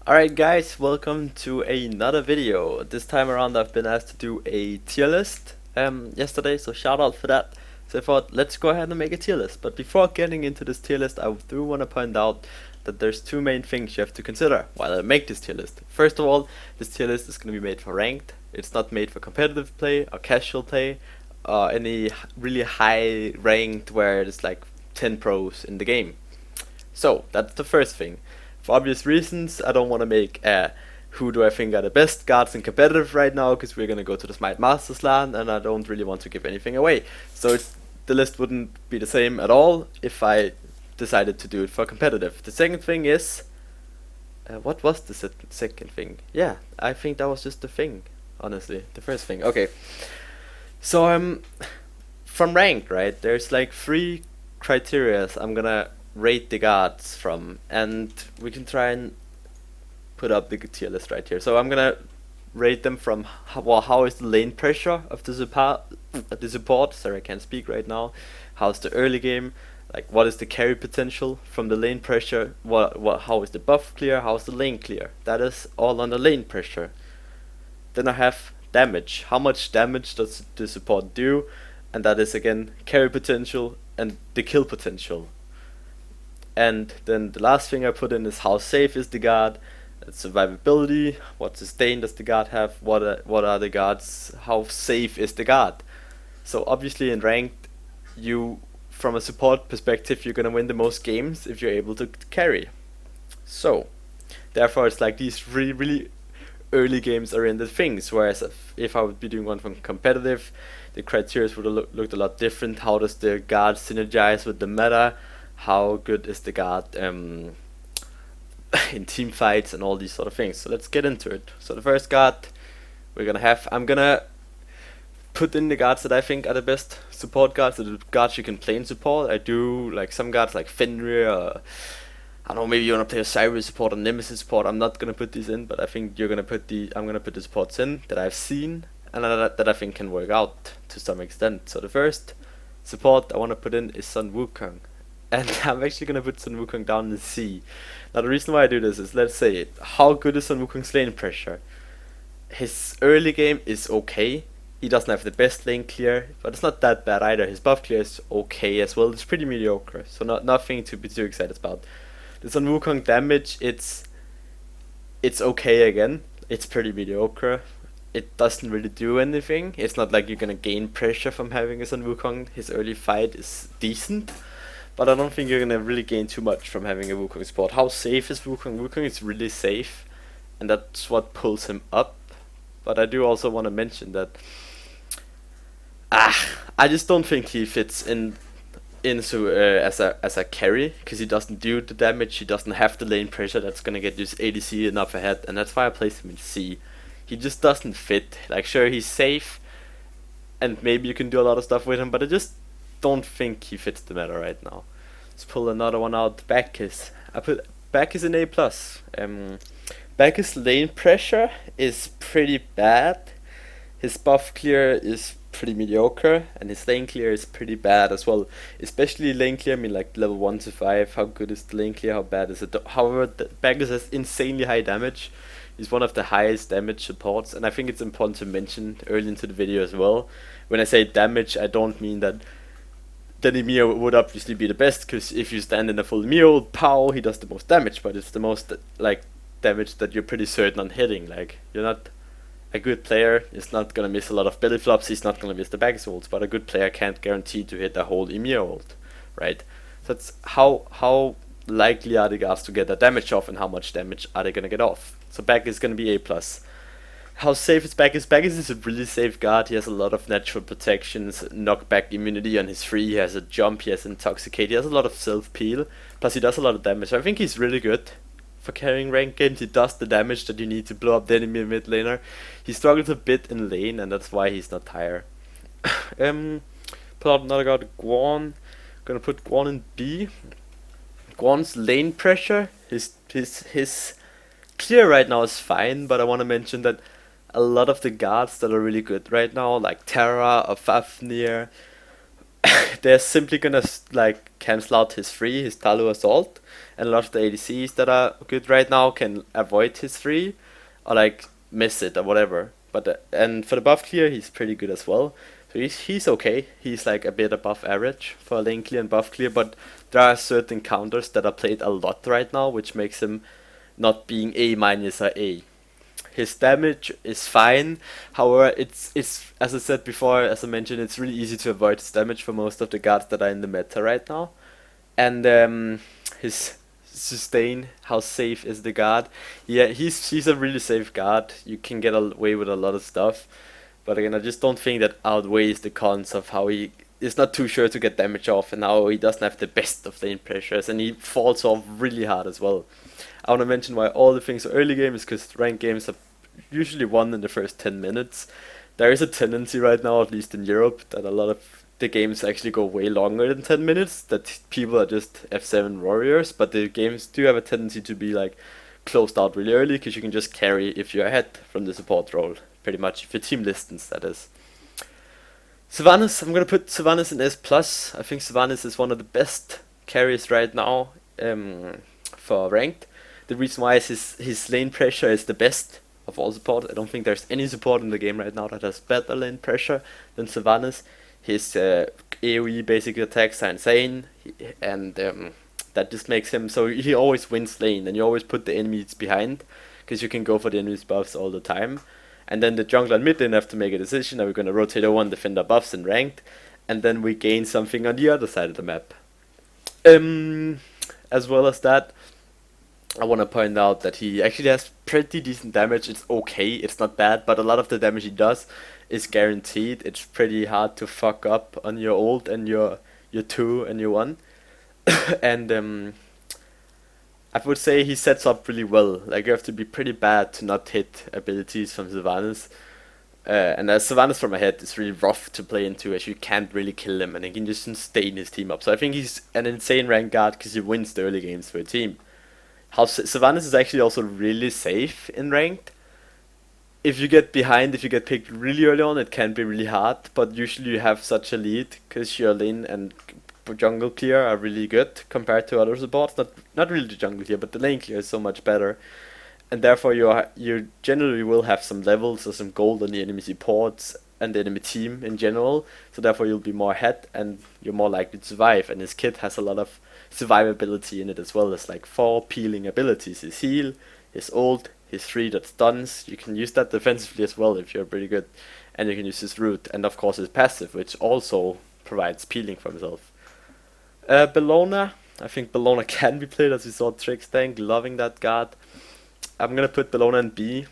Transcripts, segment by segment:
Alright guys, welcome to another video. This time around I've been asked to do a tier list yesterday, so shout out for that. So I thought let's go ahead and make a tier list. But before getting into this tier list, I do want to point out that there's two main things you have to consider while I make this tier list. First of all, this tier list is going to be made for ranked. It's not made for competitive play or casual play or any really high ranked where it's like 10 pros in the game. So that's the first thing. For obvious reasons, I don't want to make who do I think are the best guards in competitive right now, because we're going to go to the Smite Masters LAN, and I don't really want to give anything away. So the list wouldn't be the same at all if I decided to do it for competitive. The second thing is, what was the second thing? Yeah, I think that was just the thing, honestly. The first thing. Okay. So from ranked, right, there's like 3 criteria I'm going to rate the guards from, and we can try and put up the tier list right here. So I'm gonna rate them from how is the lane pressure of the support. Sorry, I can't speak right now. How's the early game? Like, what is the carry potential from the lane pressure? How is the buff clear? How's the lane clear? That is all on the lane pressure. Then I have damage. How much damage does the support do? And that is again carry potential and the kill potential. And then the last thing I put in is how safe is the guard, survivability, what sustain does the guard have, what are the guards, how safe is the guard. So obviously in ranked, you, from a support perspective, you're gonna win the most games if you're able to carry. So therefore it's like these really early games are in the things, whereas if I would be doing one from competitive, the criteria would have looked a lot different. How does the guard synergize with the meta? How good is the guard in team fights and all these sort of things. So let's get into it. So the first guard I'm gonna put in the guards that I think are the best support guards, the guards you can play in support. I do like some guards like Fafnir, I don't know, maybe you wanna play a Cyrus support or Nemesis support. I'm not gonna put these in, but I think I'm gonna put the supports in that I've seen and that I think can work out to some extent. So the first support I wanna put in is Sun Wukong. And I'm actually gonna put Sun Wukong down in the C. Now the reason why I do this is, let's say, how good is Sun Wukong's lane pressure? His early game is okay. He doesn't have the best lane clear, but it's not that bad either. His buff clear is okay as well. It's pretty mediocre, so nothing to be too excited about. The Sun Wukong damage, it's okay again. It's pretty mediocre. It doesn't really do anything. It's not like you're gonna gain pressure from having a Sun Wukong. His early fight is decent, but I don't think you're gonna really gain too much from having a Wukong support. How safe is Wukong? Wukong is really safe, and that's what pulls him up. But I do also want to mention that I just don't think he fits into as a carry, because he doesn't do the damage. He doesn't have the lane pressure that's gonna get his ADC enough ahead, and that's why I placed him in C. He just doesn't fit. Like, sure, he's safe, and maybe you can do a lot of stuff with him, but I just don't think he fits the meta right now. Let's pull another one out. Bacchus. I put Bacchus in A+. Bacchus lane pressure is pretty bad. His buff clear is pretty mediocre, and his lane clear is pretty bad as well. Especially lane clear, I mean like level 1 to 5. How good is the lane clear? How bad is it? However, Bacchus has insanely high damage. He's one of the highest damage supports, and I think it's important to mention early into the video as well. When I say damage, I don't mean that Ymir would obviously be the best, because if you stand in a full Ymir pow, he does the most damage, but it's the most like damage that you're pretty certain on hitting. Like, you're not a good player is not gonna miss a lot of belly flops, he's not gonna miss the Bacchus ults, but a good player can't guarantee to hit a whole Ymir ult, right? So that's how likely are the guards to get that damage off, and how much damage are they gonna get off. So Bacchus is gonna be A+. How safe is Bacchus? Bacchus is a really safe guard. He has a lot of natural protections, knockback immunity on his free, he has a jump, he has intoxicate, he has a lot of self-peel, plus he does a lot of damage. So I think he's really good for carrying ranked games. He does the damage that you need to blow up the enemy mid laner. He struggles a bit in lane, and that's why he's not higher. Pull out another guard, Guan. Gonna put Guan in B. Guan's lane pressure, his clear right now is fine, but I want to mention that a lot of the guards that are really good right now, like Terra or Fafnir, they're simply gonna like cancel out his 3, his Talu Assault, and a lot of the ADCs that are good right now can avoid his 3 or like miss it or whatever. But and for the buff clear, he's pretty good as well. So he's okay. He's like a bit above average for lane clear and buff clear, but there are certain counters that are played a lot right now, which makes him not being A minus or A. His damage is fine. However, it's as I said before, as I mentioned, it's really easy to avoid his damage for most of the guards that are in the meta right now. And his sustain, how safe is the guard? Yeah, he's a really safe guard. You can get away with a lot of stuff. But again, I just don't think that outweighs the cons of how he is not too sure to get damage off, and how he doesn't have the best of lane pressures, and he falls off really hard as well. I want to mention why all the things are early game is because ranked games are usually won in the first 10 minutes. There is a tendency right now, at least in Europe, that a lot of the games actually go way longer than 10 minutes, that people are just F7 warriors, but the games do have a tendency to be like closed out really early, because you can just carry if you're ahead from the support role, pretty much, if your team listens, that is. Sylvanus, I'm gonna put Sylvanus in S+. I think Sylvanus is one of the best carries right now for ranked. The reason why is his lane pressure is the best of all support. I don't think there's any support in the game right now that has better lane pressure than Sylvanus. His AoE basic attacks are insane, and that just makes him so he always wins lane, and you always put the enemies behind, because you can go for the enemies buffs all the time. And then the jungler and mid lane have to make a decision: are we going to rotate O1, defend our buffs in ranked, and then we gain something on the other side of the map. As well as that, I want to point out that he actually has pretty decent damage. It's okay, it's not bad, but a lot of the damage he does is guaranteed. It's pretty hard to fuck up on your ult and your 2 and your 1. And I would say he sets up really well. Like, you have to be pretty bad to not hit abilities from Sylvanus. And as Sylvanus from ahead is really rough to play into, as you can't really kill him, and he can just sustain his team up. So I think he's an insane rank guard because he wins the early games for a team. How Sylvanus is actually also really safe in ranked. If you get behind, if you get picked really early on, it can be really hard, but usually you have such a lead because your lane and jungle clear are really good compared to other supports. Not really the jungle clear, but the lane clear is so much better, and therefore you generally will have some levels or some gold on the enemy supports and the enemy team in general. So therefore you'll be more ahead and you're more likely to survive. And his kit has a lot of survivability in it as well. As like 4 peeling abilities: his heal, his ult, his 3 that stuns. You can use that defensively as well if you're pretty good, and you can use his root, and of course his passive, which also provides peeling for himself. Bellona, I think Bellona can be played, as we saw Trix tank, loving that guard. I'm gonna put Bellona in B.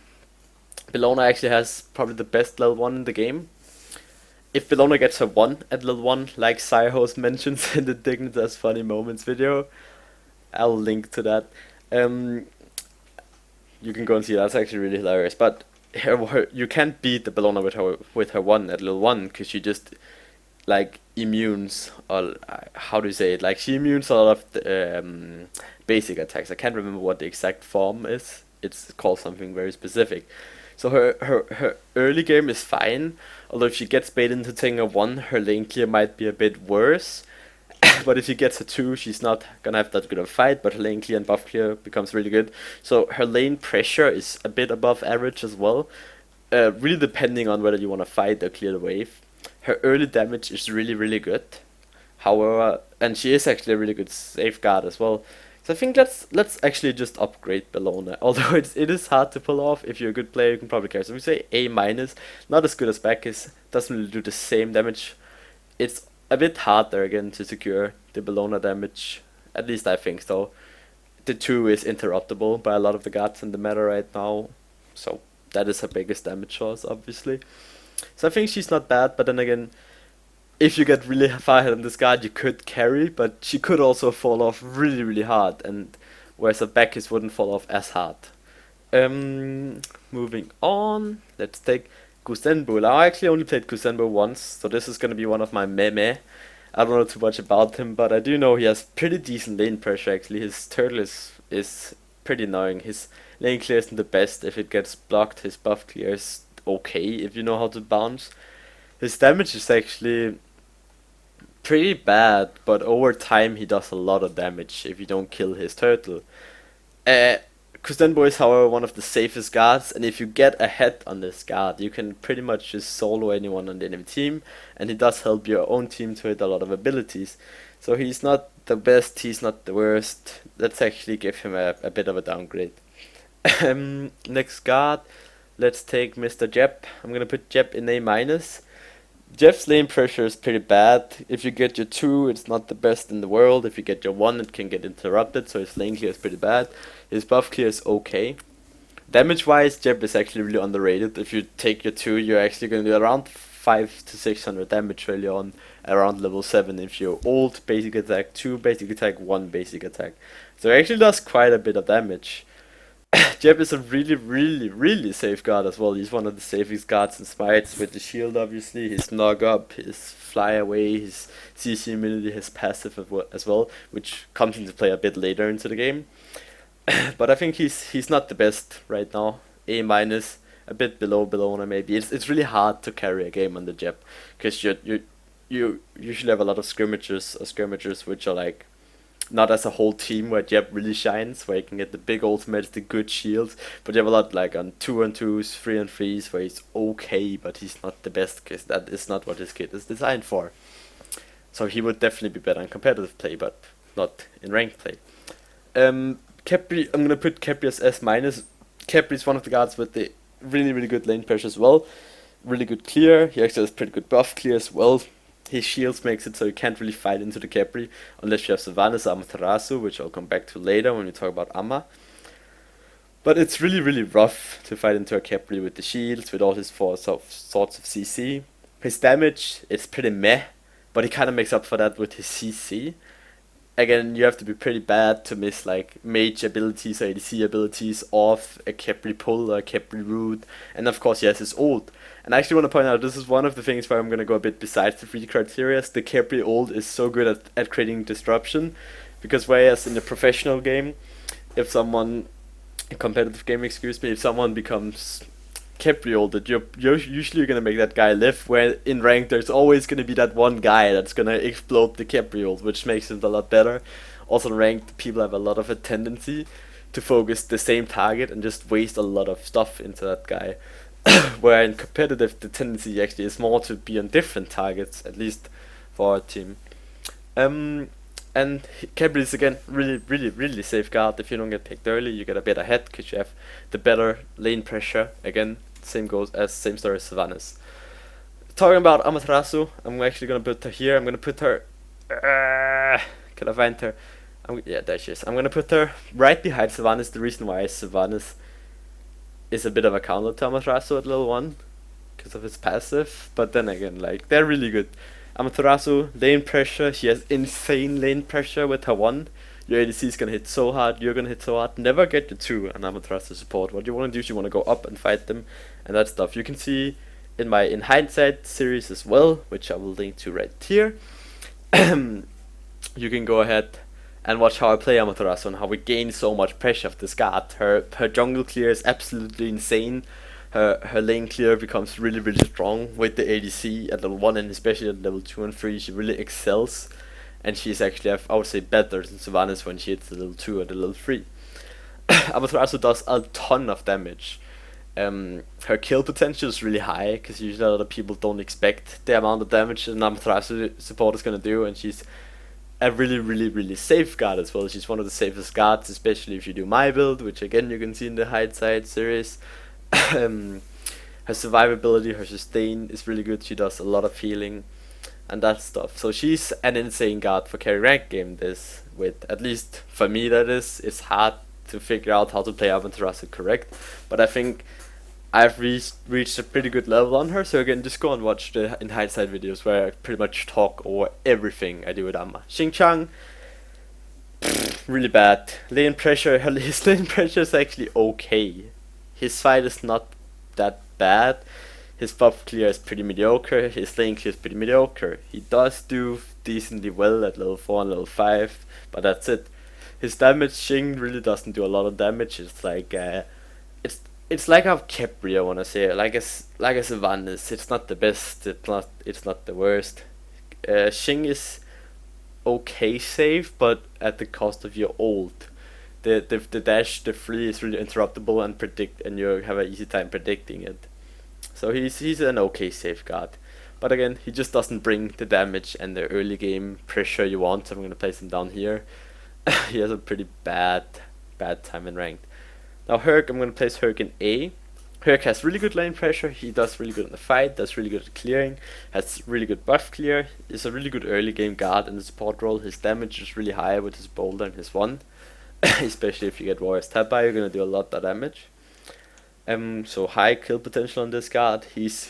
Bellona actually has probably the best level 1 in the game. If Bellona gets her 1 at level 1, like Cyhost mentions in the Dignitas Funny Moments video, I'll link to that. You can go and see, that's actually really hilarious. But you can't beat the Bellona with her 1 at level 1, because she just like immunes, or how do you say it? Like, she immunes a lot of the basic attacks. I can't remember what the exact form is. It's called something very specific. So her early game is fine, although if she gets baited into taking a 1, her lane clear might be a bit worse. But if she gets a 2, she's not gonna have that good of a fight, but her lane clear and buff clear becomes really good. So her lane pressure is a bit above average as well, really depending on whether you want to fight or clear the wave. Her early damage is really, really good. However, and she is actually a really good safeguard as well. So I think let's actually just upgrade Bellona. Although it is hard to pull off. If you're a good player, you can probably carry. So we say A-, not as good as Bacchus, doesn't really do the same damage. It's a bit harder again to secure the Bellona damage, at least I think so. The 2 is interruptible by a lot of the guards in the meta right now, so that is her biggest damage source, obviously. So I think she's not bad, but then again, if you get really far ahead on this guard, you could carry, but she could also fall off really, really hard, and whereas a Bacchus wouldn't fall off as hard. Moving on, let's take Kuzenbo. I actually only played Kuzenbo once, so this is gonna be one of my meh. I don't know too much about him, but I do know he has pretty decent lane pressure actually. His turtle is pretty annoying. His lane clear isn't the best. If it gets blocked, his buff clear is okay if you know how to bounce. His damage is actually pretty bad, but over time he does a lot of damage if you don't kill his turtle. Uh, Kuzenbo is, however, one of the safest guards, and if you get ahead on this guard, you can pretty much just solo anyone on the enemy team, and he does help your own team to hit a lot of abilities. So he's not the best, he's not the worst. Let's actually give him a bit of a downgrade. Next guard, let's take Mr. Geb. I'm gonna put Geb in A-. Jeff's lane pressure is pretty bad. If you get your 2, it's not the best in the world. If you get your 1, it can get interrupted, so his lane clear is pretty bad. His buff clear is okay. Damage wise, Jeb is actually really underrated. If you take your 2, you're actually going to do around 500 to 600 damage early on, around level 7 if you ult basic attack, 2 basic attack, 1 basic attack. So he actually does quite a bit of damage. Geb is a really safe guard as well. He's one of the safest guards in Smites with the shield, obviously. His knock up, his fly away, his CC immunity, his passive as well, which comes into play a bit later into the game. But I think he's not the best right now. A-, a bit below Bellona maybe. It's really hard to carry a game on the Geb because you usually have a lot of skirmishers which are like not as a whole team where Geb really shines, where you can get the big ultimates, the good shields, but you have a lot like on 2-on-2s, 3-on-3s, where he's okay, but he's not the best, because that is not what his kit is designed for. So he would definitely be better in competitive play, but not in ranked play. Khepri, I'm gonna put Khepri as S-. Khepri is one of the guards with the really good lane pressure as well, really good clear. He actually has pretty good buff clear as well. His shields makes it so you can't really fight into the Khepri unless you have Sylvanus Amaterasu, which I'll come back to later when we talk about Amma. But it's really rough to fight into a Khepri with the shields, with all his sorts of CC. His damage is pretty meh, but he kind of makes up for that with his CC. Again, you have to be pretty bad to miss like mage abilities or ADC abilities off a Khepri pull or a Khepri root, and of course he has his ult. And I actually want to point out, this is one of the things where I'm going to go a bit besides the 3 criteria. The Khepri ult is so good at creating disruption, because whereas in the professional game, if someone, in competitive game, if someone becomes Khepri ulted, you're usually going to make that guy live, where in rank there's always going to be that one guy that's going to explode the Khepri ult, which makes it a lot better. Also in ranked, people have a lot of a tendency to focus the same target and just waste a lot of stuff into that guy. Where in competitive, the tendency actually is more to be on different targets, at least for our team. And Khepri is again really safe guard. If you don't get picked early, you get a bit ahead because you have the better lane pressure. Again, same story as Sylvanus. Talking about Amaterasu, I'm actually gonna put her here. I'm gonna put her. Can I find her? Yeah, there she is. I'm gonna put her right behind Sylvanus. The reason why is Sylvanus is a bit of a counter to Amaterasu at level 1 because of his passive, but then again, like, they're really good. Amaterasu, lane pressure, she has insane lane pressure with her 1. Your ADC is gonna hit so hard, you're gonna hit so hard. Never get your 2 on Amaterasu support. What you wanna do is you wanna go up and fight them and that stuff. You can see in my In Hindsight series as well, which I will link to right here. You can go ahead and watch how I play Amaterasu and how we gain so much pressure of this guard. Her jungle clear is absolutely insane. Her lane clear becomes really strong with the ADC at level 1, and especially at level 2 and 3 she really excels. And she's actually, I would say, better than Sylvanus when she hits the level 2 or the level 3. Amaterasu does a ton of damage. Her kill potential is really high, because usually a lot of people don't expect the amount of damage an Amaterasu support is going to do, and she's a really safe guard as well. She's one of the safest guards, especially if you do my build, which again you can see in the Hindsight series. Her survivability, her sustain is really good. She does a lot of healing and that stuff. So she's an insane guard for carry rank game. This, with, at least for me, that is, it's hard to figure out how to play Amaterasu correct, but I think I've reached a pretty good level on her. So again, just go and watch the In Hindsight videos where I pretty much talk over everything I do with Amma. Xing really bad. Lane pressure, his lane pressure is actually okay. His fight is not that bad. His buff clear is pretty mediocre. His lane clear is pretty mediocre. He does do decently well at level 4 and level 5, but that's it. His damage, Xing really doesn't do a lot of damage. It's like it's like a Khepri, I wanna say, like a Sylvanus. It's not the best. It's not the worst. Xing is okay safe, but at the cost of your ult. The dash, the free is really interruptible and you have an easy time predicting it. So he's an okay safeguard. But again, he just doesn't bring the damage and the early game pressure you want, so I'm gonna place him down here. He has a pretty bad time in ranked. Now Herc, I'm gonna place Herc in A. Herc has really good lane pressure, he does really good in the fight, does really good at clearing, has really good buff clear, is a really good early game guard in the support role. His damage is really high with his boulder and his one. Especially if you get Warrior's Tab by, you're gonna do a lot of damage. So high kill potential on this guard. He's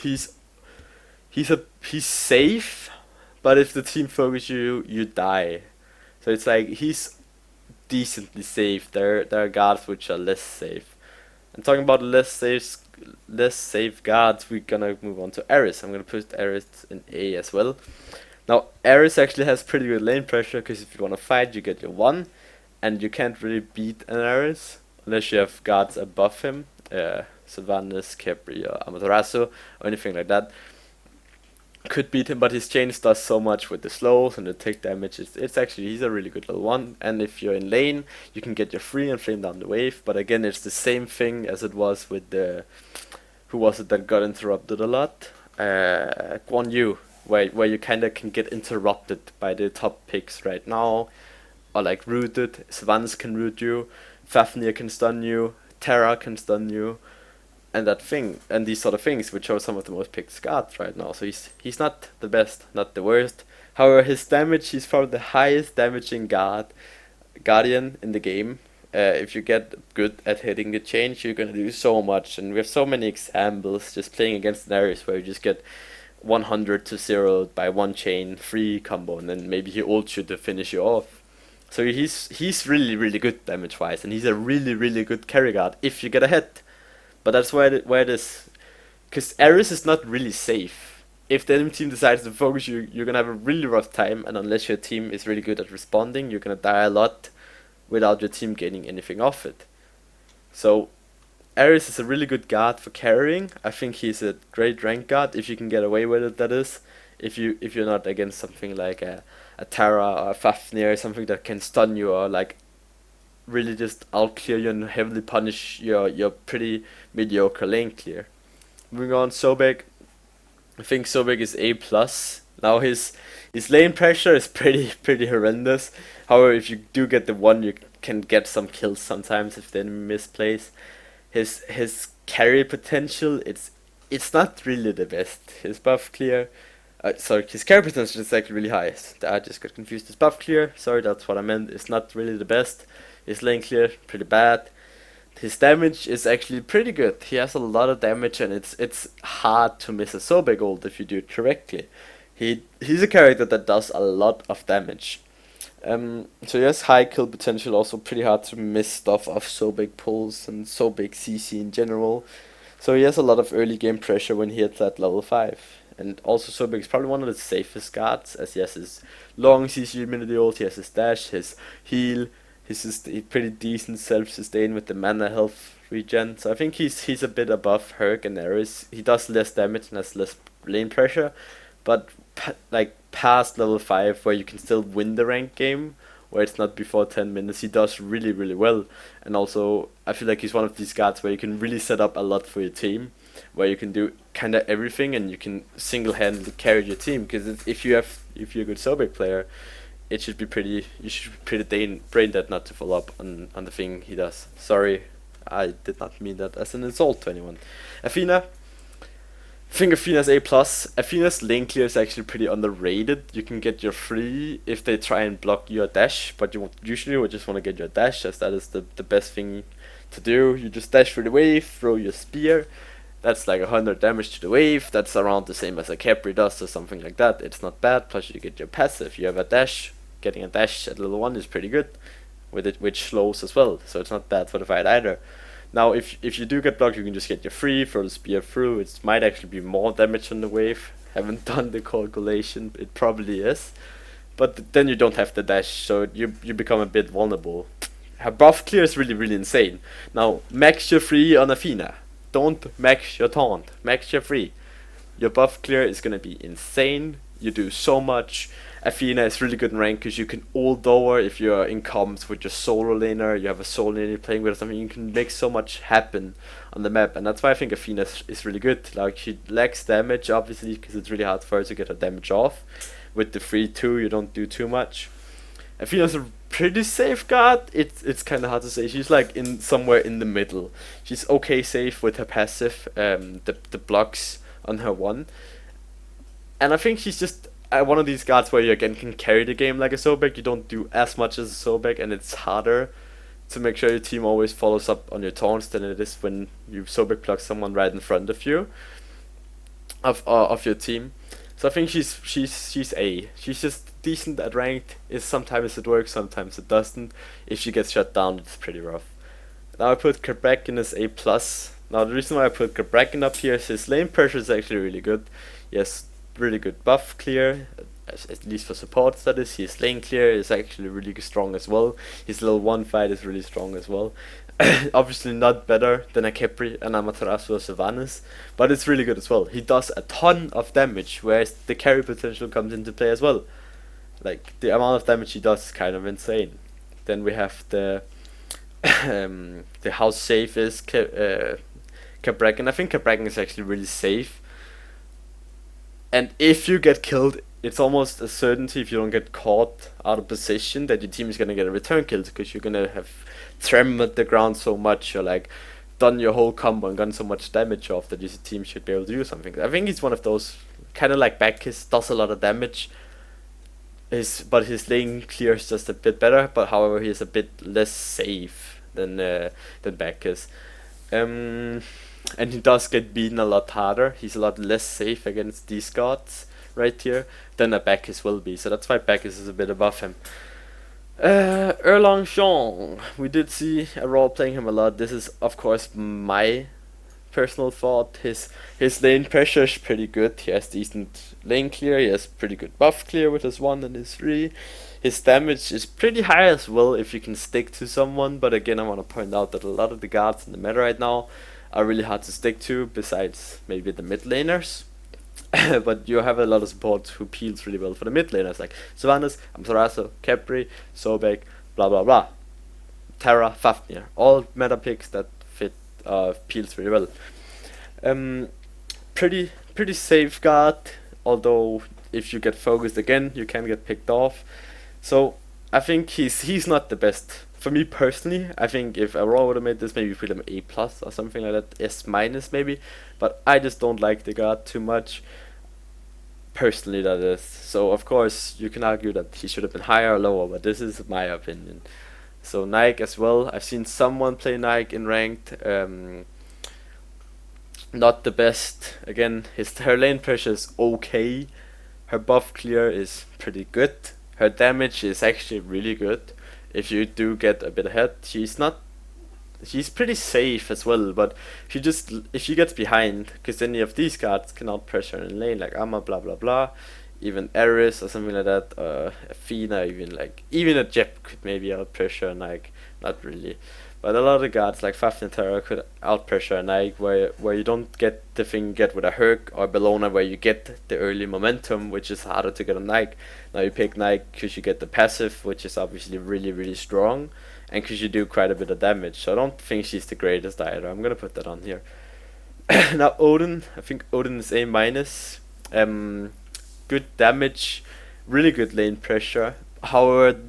safe, but if the team focus you, you die. So it's like he's decently safe. There are guards which are less safe. And talking about less safe guards, we're gonna move on to Ares. I'm gonna put Ares in A as well. Now Ares actually has pretty good lane pressure, because if you wanna fight, you get your one, and you can't really beat an Ares unless you have guards above him, Sylvanus, Khepri, or Amaterasu, or anything like that. Could beat him, but his chains does so much with the slows and the take damage. It's actually, he's a really good level 1, and if you're in lane, you can get your free and flame down the wave. But again, it's the same thing as it was with the, who was it that got interrupted a lot? Guan Yu, where you kinda can get interrupted by the top picks right now, or like rooted. Sylvanus can root you, Fafnir can stun you, Terra can stun you, and that thing, and these sort of things, which are some of the most picked guards right now. So he's not the best, not the worst. However, his damage, he's probably the highest damaging guardian in the game. If you get good at hitting the change, you're gonna do so much, and we have so many examples just playing against scenarios where you just get 100 to 0 by one chain, free combo, and then maybe he ults you to finish you off. So he's really good damage wise, and he's a really good carry guard if you get a hit. But that's where it is, because Ares is not really safe. If the enemy team decides to focus you, you're gonna have a really rough time, and unless your team is really good at responding, you're gonna die a lot without your team gaining anything off it. So Ares is a really good guard for carrying. I think he's a great rank guard if you can get away with it. That is, if you're not against something like a Terra or a Fafnir, something that can stun you or like really just out clear you and heavily punish your pretty mediocre lane clear. Moving on, Sobek. I think Sobek is A+. Now his lane pressure is pretty horrendous. However, if you do get the one, you can get some kills sometimes if the enemy misplays. His carry potential, it's not really the best. His buff clear, sorry, his carry potential is actually really high. I just got confused. His buff clear, sorry, that's what I meant. It's not really the best. His lane clear, pretty bad. His damage is actually pretty good. He has a lot of damage, and it's hard to miss a Sobek ult if you do it correctly. He's a character that does a lot of damage. So he has high kill potential, also pretty hard to miss stuff of Sobek pulls and Sobek CC in general. So he has a lot of early game pressure when he hits at level 5. And also Sobek is probably one of the safest guards, as he has his long CC immunity ult, he has his dash, his heal, he's pretty decent self-sustain with the mana health regen. So I think he's a bit above Herc and Ares. He does less damage and has less lane pressure, but like past level 5 where you can still win the rank game, where it's not before 10 minutes, he does really well. And also I feel like he's one of these guards where you can really set up a lot for your team, where you can do kinda everything and you can single-handedly carry your team. Because if you're a good Sobek player, you should be pretty brain dead not to follow up on the thing he does. Sorry, I did not mean that as an insult to anyone. Athena. I think Athena's A+. Athena's lane clear is actually pretty underrated. You can get your free if they try and block your dash, but you usually would just want to get your dash, as that is the best thing to do. You just dash through the wave, throw your spear. That's like 100 damage to the wave. That's around the same as a Khepri does or something like that. It's not bad. Plus you get your passive. You have a dash. Getting a dash at level 1 is pretty good, with it, which slows as well. So it's not bad for the fight either. Now if you do get blocked, you can just get your free, throw the spear through. It might actually be more damage on the wave. Haven't done the calculation. It probably is. But then you don't have the dash, so you become a bit vulnerable. Her buff clear is really insane. Now max your free on Athena. Don't max your taunt. Max your free. Your buff clear is gonna be insane. you do so much. Athena is really good in rank because you can ult over if you're in comms with your solo laner, you have a solo laner you're playing with or something, you can make so much happen on the map, and that's why I think Athena is really good. Like, she lacks damage, obviously, because it's really hard for her to get her damage off. With the 3-2, you don't do too much. Athena's a pretty safe guard. It's kind of hard to say. She's like in somewhere in the middle. She's okay safe with her passive, the blocks on her one. And I think she's just one of these guards where you again can carry the game like a Sobek. You don't do as much as a Sobek, and it's harder to make sure your team always follows up on your taunts than it is when you Sobek block someone right in front of you, of your team. So I think she's A. She's just decent at ranked. Is sometimes it works, sometimes it doesn't. If she gets shut down, it's pretty rough. Now I put Kumbhakarna as A+. Now the reason why I put Kumbhakarna up here is his lane pressure is actually really good. Yes, really good buff clear, at least for support status. His lane clear is actually really strong as well. His level 1 fight is really strong as well. Obviously not better than a Khepri, an Amaterasu or Sylvanus, but it's really good as well. He does a ton of damage, whereas the carry potential comes into play as well. Like, the amount of damage he does is kind of insane. Then we have the how safe is Kumbhakarna. I think Kumbhakarna is actually really safe. And if you get killed, it's almost a certainty if you don't get caught out of position that your team is gonna get a return kill, because you're gonna have trembled the ground so much, or like done your whole combo and gotten so much damage off that your team should be able to do something. I think he's one of those, kind of like Bacchus, does a lot of damage. But his lane clear is just a bit better. But however, he is a bit less safe than Bacchus. And he does get beaten a lot harder. He's a lot less safe against these gods right here than a Bacchus will be. So that's why Bacchus is a bit above him. Erlang Xing. We did see a role playing him a lot. This is of course my personal thought. His lane pressure is pretty good. He has decent lane clear. He has pretty good buff clear with his 1 and his 3. His damage is pretty high as well if you can stick to someone. But again, I want to point out that a lot of the guards in the meta right now are really hard to stick to, besides maybe the mid laners. But you have a lot of support who peels really well for the mid laners, like Sylvanus, Amaterasu, Khepri, Sobek, blah blah blah. Terra, Fafnir, all meta picks that fit peels really well. Pretty safe guard, although if you get focused again, you can get picked off. So I think he's not the best. For me personally, I think if Aurora would have made this, maybe put him A+ or something like that, S- maybe. But I just don't like the guard too much. Personally, that is. So of course you can argue that he should have been higher or lower, but this is my opinion. So Nike as well. I've seen someone play Nike in ranked. Not the best. Again, her lane pressure is okay. Her buff clear is pretty good. Her damage is actually really good. If you do get a bit ahead, she's pretty safe as well, but if she gets behind, because any of these cards can out pressure in lane, like Amma, blah blah blah, even Eris or something like that, Athena, even a Geb could maybe out pressure Nike, not really. But a lot of the guards like Fafnir Terra could out pressure Nike, where you don't get the thing you get with a Herc or Bellona, where you get the early momentum, which is harder to get on Nike. Now you pick Nike because you get the passive, which is obviously really really strong, and because you do quite a bit of damage. So I don't think she's the greatest either. I'm gonna put that on here. Now Odin, I think Odin is A-. Good damage, really good lane pressure. However,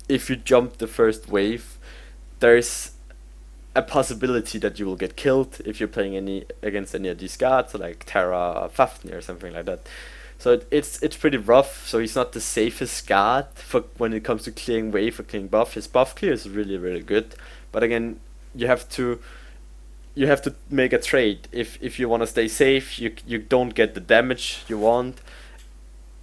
if you jump the first wave, there's a possibility that you will get killed if you're playing against any of these guards, like Terra or Fafnir or something like that. So it's pretty rough. So he's not the safest guard for when it comes to clearing wave or clearing buff. His buff clear is really really good, but again, you have to make a trade. If you want to stay safe, you don't get the damage you want,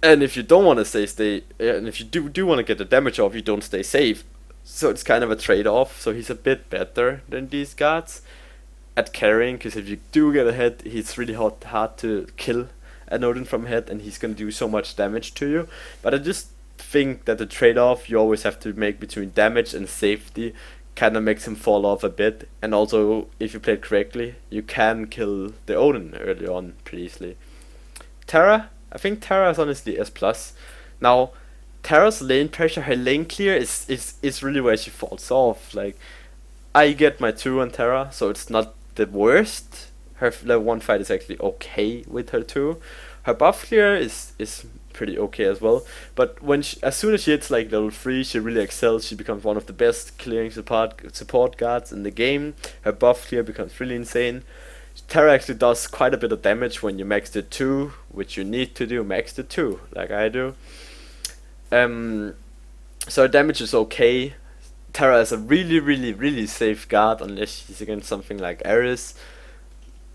and if you don't want to stay, and if you do want to get the damage off, you don't stay safe. So it's kind of a trade-off. So he's a bit better than these guards at carrying, because if you do get ahead, he's really hard to kill an Odin from ahead, and he's gonna do so much damage to you. But I just think that the trade-off you always have to make between damage and safety kind of makes him fall off a bit. And also, if you play it correctly, you can kill the Odin early on pretty easily. Terra, I think Terra is honestly S+. Now, Terra's lane pressure, her lane clear is really where she falls off. Like, I get my 2 on Terra, so it's not the worst. Her level 1 fight is actually okay with her 2. Her buff clear is pretty okay as well. But as soon as she hits like level 3, she really excels. She becomes one of the best clearing support guards in the game. Her buff clear becomes really insane. Terra actually does quite a bit of damage when you max the 2, which you need to do, max the 2, like I do. So her damage is okay. Terra is a really safe guard unless she's against something like Ares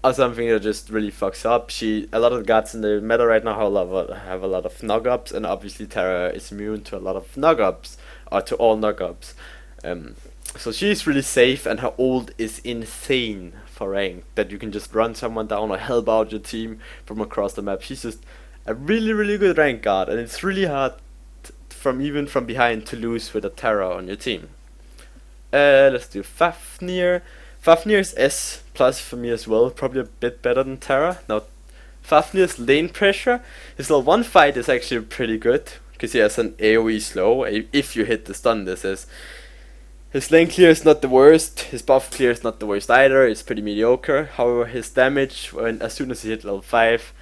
or something that just really fucks up. A lot of the guards in the meta right now have a lot of knock-ups, and obviously Terra is immune to a lot of knock-ups, or to all knock-ups. So she's really safe, and her ult is insane for rank, that you can just run someone down or help out your team from across the map. She's just a really good rank guard, and it's really hard even from behind to lose with a Terra on your team. Let's do Fafnir. Fafnir is S+ for me as well, probably a bit better than Terra. Now, Fafnir's lane pressure, his level 1 fight is actually pretty good, because he has an AoE slow, if you hit the stun this is. His lane clear is not the worst, his buff clear is not the worst either, it's pretty mediocre. However, his damage, as soon as he hit level 5,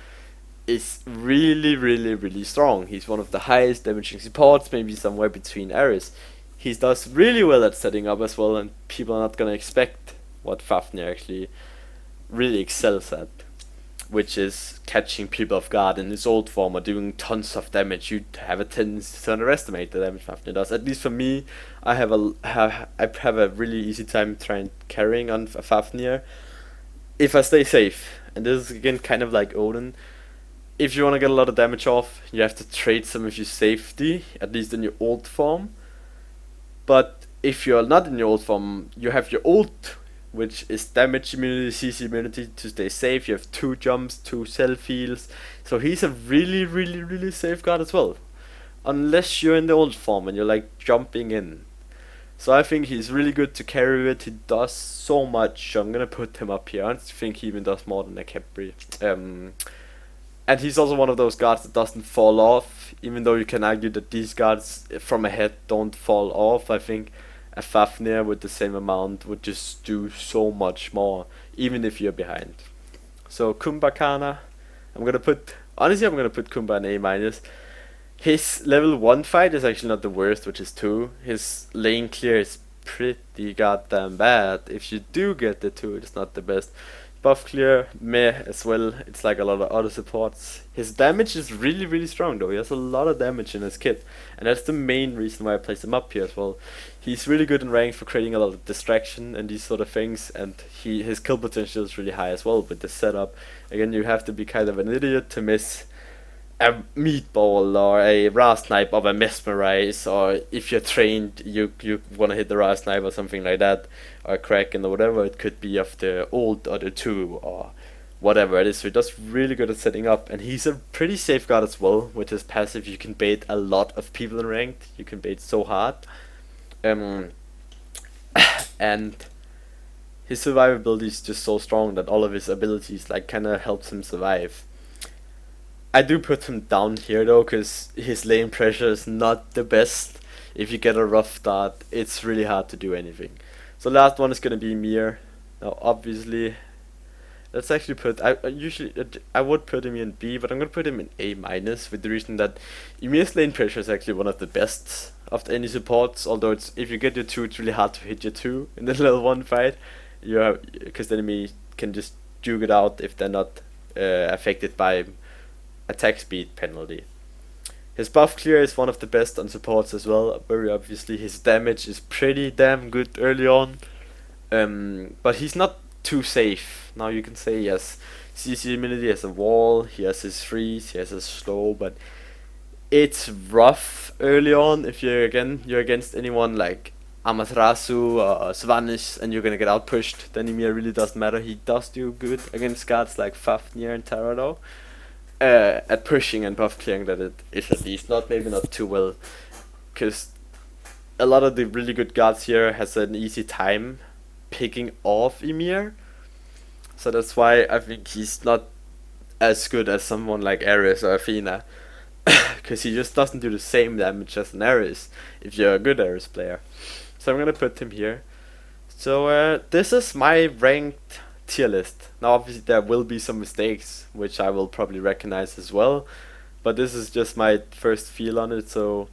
is really strong. He's one of the highest damaging supports, maybe somewhere between Ares. He does really well at setting up as well, and people are not gonna expect what Fafnir actually really excels at, which is catching people off guard in his old form or doing tons of damage. You'd have a tendency to underestimate the damage Fafnir does. At least for me, I have a really easy time carrying on Fafnir if I stay safe. And this is again kind of like Odin. If you want to get a lot of damage off, you have to trade some of your safety, at least in your old form. But if you're not in your old form, you have your ult, which is damage immunity, CC immunity to stay safe. You have 2 jumps, 2 self heals. So he's a really safe guard as well. Unless you're in the old form and you're like jumping in. So I think he's really good to carry with. He does so much. I'm gonna put him up here. I think he even does more than a Khepri. And he's also one of those guards that doesn't fall off, even though you can argue that these guards from ahead don't fall off. I think a Fafnir with the same amount would just do so much more, even if you're behind. So Kumbhakarna, I'm gonna put Kumbha in A-. His level 1 fight is actually not the worst, which is 2. His lane clear is pretty goddamn bad. If you do get the 2, it's not the best. Buff clear, meh as well. It's like a lot of other supports. His damage is really strong though. He has a lot of damage in his kit, and that's the main reason why I placed him up here as well. He's really good in rank for creating a lot of distraction and these sort of things, and his kill potential is really high as well with the setup. Again, you have to be kind of an idiot to miss a meatball or a raw snipe of a mesmerize, or if you're trained, you want to hit the raw snipe or something like that, or a kraken or whatever it could be of the ult or the 2 or whatever it is. So he does really good at setting up, and he's a pretty safe guard as well. With his passive, you can bait a lot of people in ranked. You can bait so hard, and his survivability is just so strong that all of his abilities like kind of helps him survive. I do put him down here though, because his lane pressure is not the best. If you get a rough start, it's really hard to do anything. So last one is gonna be Ymir. Now obviously, let's actually put, I would put him in B, but I'm gonna put him in A-, with the reason that Ymir's lane pressure is actually one of the best of any supports. Although if you get your 2, it's really hard to hit your 2 in the level 1 fight. Because the enemy can just juke it out if they're not affected by attack speed penalty. His buff clear is one of the best on supports as well. Very obviously, his damage is pretty damn good early on, but he's not too safe. Now you can say he has CC immunity, he has a wall, he has his freeze, he has his slow, but it's rough early on if you're against anyone like Amaterasu or Sylvanus and you're gonna get out pushed. Then Ymir really doesn't matter. He does do good against guards like Fafnir and Terra though. At pushing and buff clearing, that it is at least maybe not too well, because a lot of the really good guards here has an easy time picking off Ymir, so that's why I think he's not as good as someone like Ares or Athena, because he just doesn't do the same damage as an Ares if you're a good Ares player. So I'm gonna put him here. So this is my ranked tier list. Now obviously there will be some mistakes which I will probably recognize as well, but this is just my first feel on it. So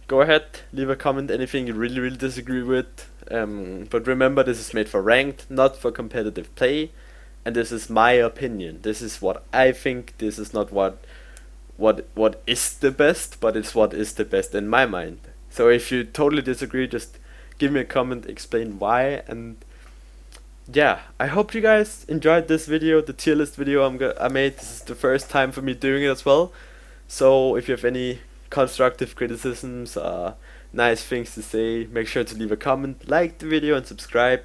go ahead, leave a comment, anything you really disagree with. But remember, this is made for ranked, not for competitive play, and this is my opinion. This is what I think. This is not what is the best, but it's what is the best in my mind. So if you totally disagree, just give me a comment, explain why, and yeah, I hope you guys enjoyed this video, the tier list video I made. This is the first time for me doing it as well. So if you have any constructive criticisms, nice things to say, make sure to leave a comment, like the video, and subscribe.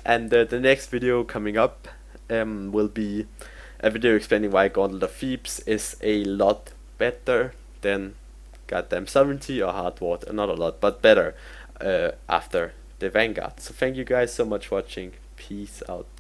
And the next video coming up will be a video explaining why Gauntlet of Thebes is a lot better than goddamn Sovereignty or Hard Ward. Not a lot, but better after the Vanguard. So thank you guys so much for watching. Peace out.